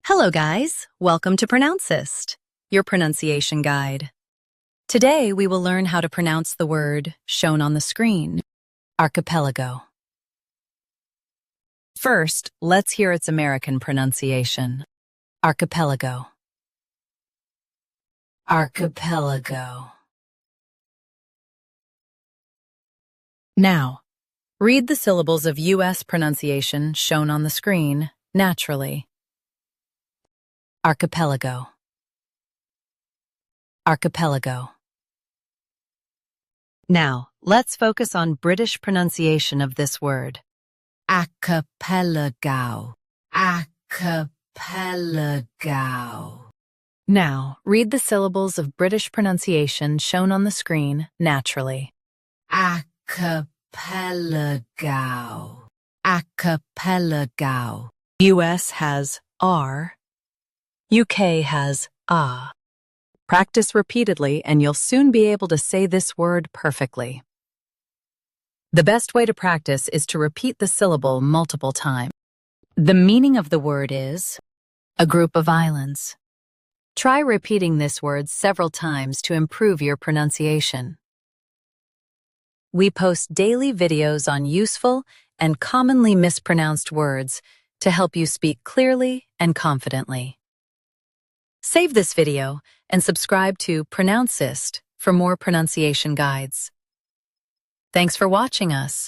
Hello guys, welcome to Pronouncist, your pronunciation guide. Today we will learn how to pronounce the word shown on the screen, archipelago. First, let's hear its American pronunciation, archipelago. Archipelago. Now, read the syllables of U.S. pronunciation shown on the screen naturally. Archipelago. Archipelago. Now, let's focus on British pronunciation of this word. Archipelago. Archipelago. Now, read the syllables of British pronunciation shown on the screen naturally. Archipelago. Archipelago. US has R. UK has ah. Practice repeatedly and you'll soon be able to say this word perfectly. The best way to practice is to repeat the syllable multiple times. The meaning of the word is a group of islands. Try repeating this word several times to improve your pronunciation. We post daily videos on useful and commonly mispronounced words to help you speak clearly and confidently. Save this video and subscribe to Pronouncist for more pronunciation guides. Thanks for watching us.